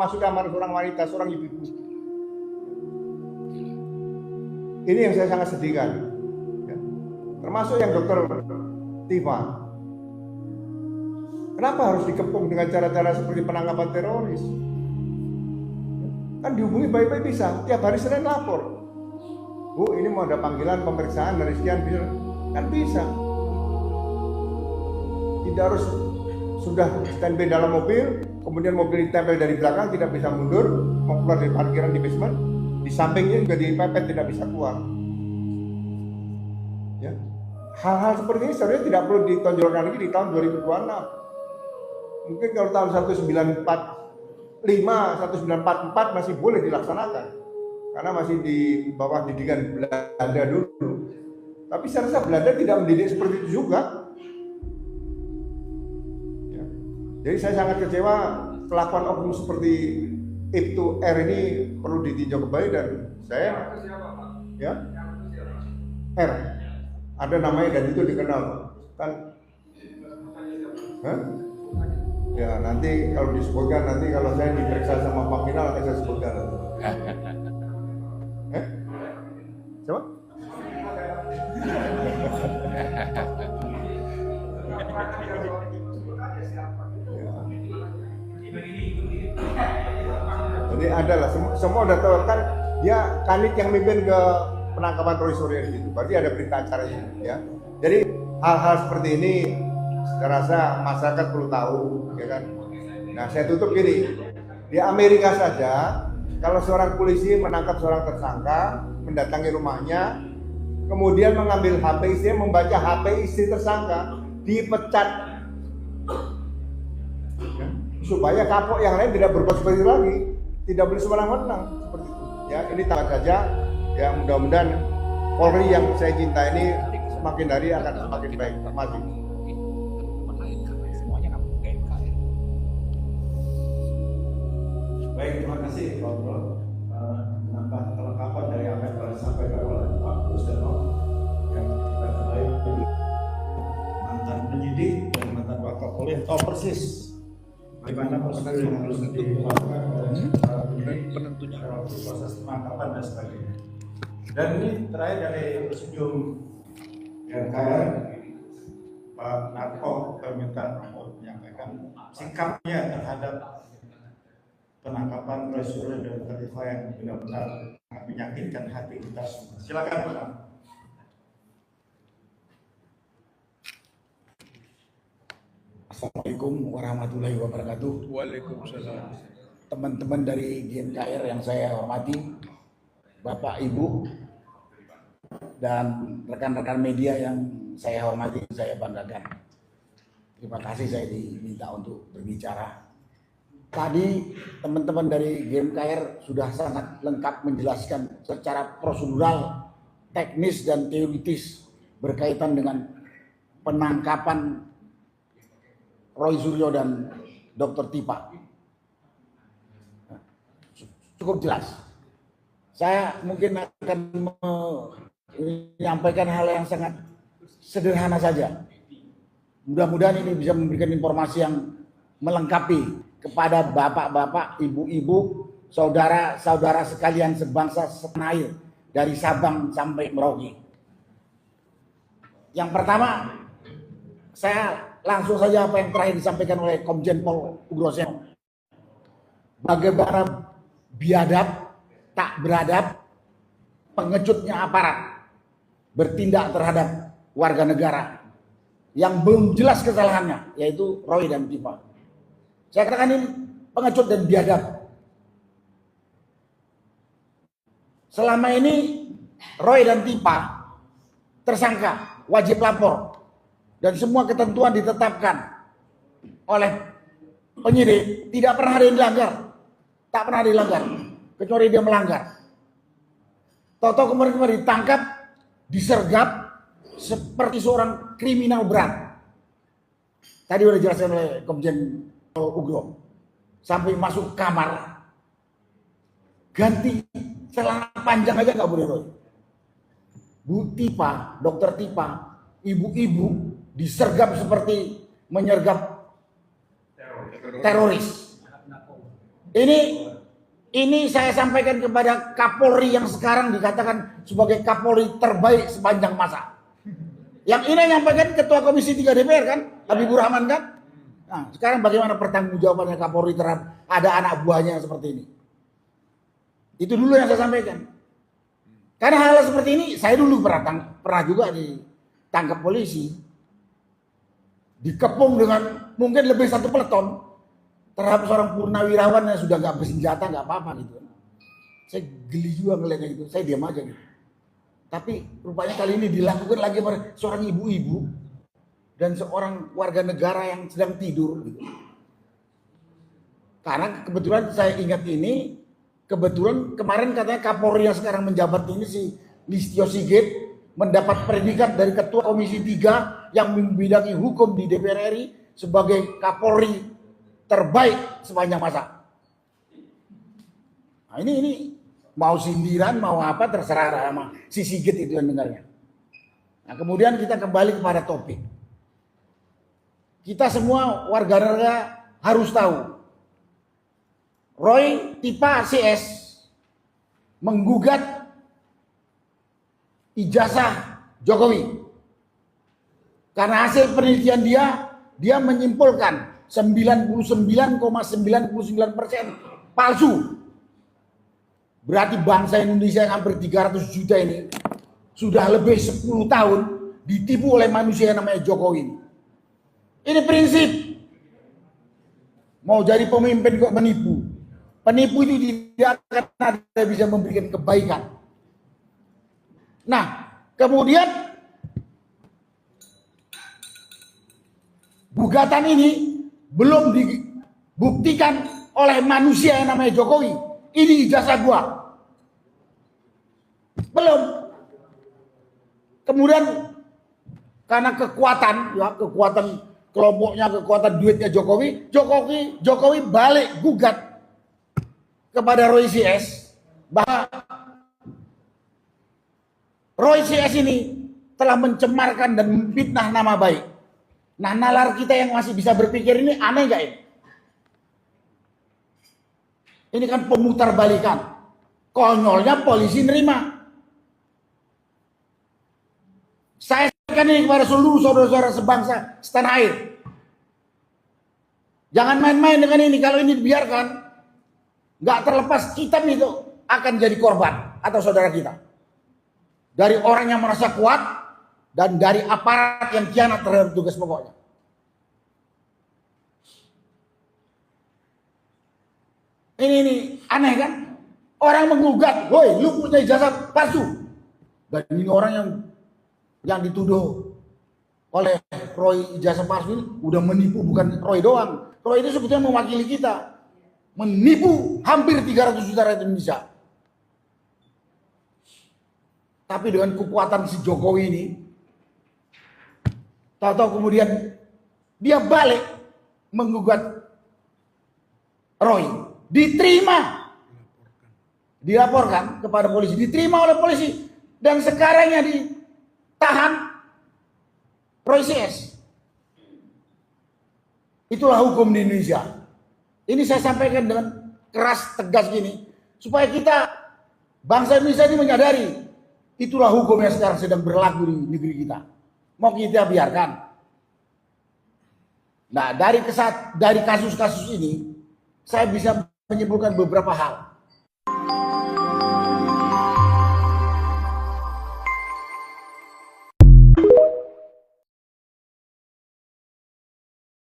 masuk kamar seorang wanita, seorang ibu-ibu. Ini yang saya sangat sedihkan. Ya. Termasuk yang dokter Tifa. Kenapa harus dikepung dengan cara-cara seperti penangkapan teroris? Kan dihubungi baik-baik bisa. Tiap hari Senin lapor. Bu, ini mau ada panggilan pemeriksaan dari sekian, bisa. Kan bisa. Tidak harus sudah standby dalam mobil, kemudian mobil ditempel dari belakang, tidak bisa mundur, mau keluar dari parkiran di basement, di sampingnya juga dipepet, tidak bisa keluar. Ya. Hal-hal seperti ini sebenarnya tidak perlu ditonjolkan lagi di tahun 2026. Mungkin kalau tahun 1945, 1944 masih boleh dilaksanakan, karena masih di bawah didikan Belanda dulu. Tapi saya rasa Belanda tidak mendidik seperti itu juga. Ya. Jadi saya sangat kecewa kelakuan oknum seperti Ibtu R ini perlu ditinjau kembali, dan saya ya R ada namanya dan itu dikenal kan. Hah? Ya nanti kalau disebutkan, nanti kalau saya diperiksa sama Pak Minal akan saya sebutkan. Coba? Jadi adalah semua udah tahu kan, dia Kanit yang mimpin ke penangkapan Roy Suryo itu. Berarti ada berita acaranya ya. Jadi hal-hal seperti ini saya rasa masyarakat perlu tahu, ya kan. Nah, saya tutup gini. Di Amerika saja, kalau seorang polisi menangkap seorang tersangka, mendatangi rumahnya, kemudian mengambil HP istrinya, membaca HP istri tersangka, dipecat. Ya, supaya kapok yang lain tidak berbuat seperti itu lagi, tidak boleh sewenang-wenang seperti itu. Ya, ini tangan saja. Ya, mudah-mudahan Polri yang saya cinta ini semakin hari akan semakin baik. Terima kasih. Baik, terima kasih Pak Bro. Menambah kelengkapan dari apa yang telah disampaikan oleh Pak Rusdeno yang kita ketahui mantan penyidik dan mantan Wakapolri tahu persis bagaimana prosedur yang harus dilakukan oleh para penyidik, proses penangkapan dan sebagainya. Dan ini terakhir dari Presidium GMKR, Pak Narko permintaan untuk menyampaikan sikapnya terhadap penangkapan Roy Suryo dan Tifa yang benar-benar menyakitkan hati kita semua. Silakan Pak. Assalamualaikum warahmatullahi wabarakatuh. Waalaikumsalam. Teman-teman dari GMKR yang saya hormati, Bapak, Ibu, dan rekan-rekan media yang saya hormati, saya banggakan. Terima kasih saya diminta untuk berbicara. Tadi teman-teman dari GMKR sudah sangat lengkap menjelaskan secara prosedural, teknis dan teoritis berkaitan dengan penangkapan Roy Suryo dan Dr. Tifa. Cukup jelas. Saya mungkin akan menyampaikan hal yang sangat sederhana saja. Mudah-mudahan ini bisa memberikan informasi yang melengkapi kepada bapak-bapak, ibu-ibu, saudara-saudara sekalian sebangsa setanah air dari Sabang sampai Merauke. Yang pertama, saya langsung saja apa yang terakhir disampaikan oleh Komjen Pol Ugroseno. Bagaimana biadab, tak beradab, pengecutnya aparat bertindak terhadap warga negara yang belum jelas kesalahannya, yaitu Roy dan Tifa. Saya katakan ini pengecut dan biadab. Selama ini Roy dan Tifa tersangka, wajib lapor, dan semua ketentuan ditetapkan oleh penyidik, tidak pernah ada yang dilanggar, tak pernah dilanggar, kecuali dia melanggar. Toto kemarin ditangkap, disergap seperti seorang kriminal berat. Tadi sudah dijelaskan oleh Komjen Ugro, sampai masuk kamar ganti celana panjang aja nggak boleh Roy. Bu Tifa, Dokter Tifa, ibu-ibu disergap seperti menyergap teroris. Ini saya sampaikan kepada Kapolri yang sekarang dikatakan sebagai Kapolri terbaik sepanjang masa. Yang ini nyampaikan Ketua Komisi 3 DPR kan, Habibur Rahman kan. Nah, sekarang bagaimana pertanggungjawabannya Kapolri terhadap ada anak buahnya yang seperti ini? Itu dulu yang saya sampaikan. Karena hal seperti ini saya dulu pernah juga ditangkap polisi, dikepung dengan mungkin lebih 1 peleton terhadap seorang purnawirawan yang sudah nggak bersenjata, nggak apa-apa gitu. Saya geli juga ngeliatnya gitu, saya diam aja gitu. Tapi rupanya kali ini dilakukan lagi pada seorang ibu-ibu dan seorang warga negara yang sedang tidur gitu. Karena kebetulan saya ingat ini, kebetulan kemarin katanya Kapolri yang sekarang menjabat ini si Listio Sigit mendapat predikat dari Ketua Komisi 3 yang membidangi hukum di DPR RI sebagai Kapolri terbaik sepanjang masa. Nah ini mau sindiran mau apa terserah sama si Sigit itu yang dengarnya. Nah kemudian kita kembali kepada topik. Kita semua warga negara harus tahu Roy Tipa CS menggugat ijazah Jokowi karena hasil penelitian dia menyimpulkan 99,99% palsu. Berarti bangsa Indonesia yang hampir 300 juta ini sudah lebih 10 tahun ditipu oleh manusia yang namanya Jokowi. Ini prinsip. Mau jadi pemimpin kok menipu. Penipu itu tidak akan ada bisa memberikan kebaikan. Nah, kemudian gugatan ini belum dibuktikan oleh manusia yang namanya Jokowi. Ini ijazah gua. Belum. Kemudian karena kekuatan kelompoknya, kekuatan duitnya Jokowi balik gugat kepada Roy CS bahwa Roy CS ini telah mencemarkan dan memfitnah nama baik. Nah, nalar kita yang masih bisa berpikir ini aneh gak ini? Ini kan pemutar balikan. Konyolnya polisi nerima. Saya sampaikan ini kepada seluruh saudara-saudara sebangsa setanah air. Jangan main-main dengan ini. Kalau ini dibiarkan, nggak terlepas kita itu akan jadi korban atau saudara kita. Dari orang yang merasa kuat dan dari aparat yang khianat terhadap tugas pokoknya. Ini aneh kan? Orang menggugat, woi lu punya ijazah palsu. Dan ini orang yang dituduh oleh Roy ijazah palsu ini udah menipu bukan Roy doang. Roy itu sebetulnya mewakili kita. Menipu hampir 300 juta rakyat Indonesia. Tapi dengan kekuatan si Jokowi ini, tahu-tahu kemudian dia balik menggugat Roy. Dilaporkan kepada polisi, diterima oleh polisi, dan sekarangnya ditahan Roy CS. Itulah hukum di Indonesia. Ini saya sampaikan dengan keras tegas gini supaya kita bangsa Indonesia ini menyadari itulah hukum yang sekarang sedang berlaku di negeri kita. Mau kita biarkan? Nah, dari kasus-kasus ini saya bisa menyimpulkan beberapa hal.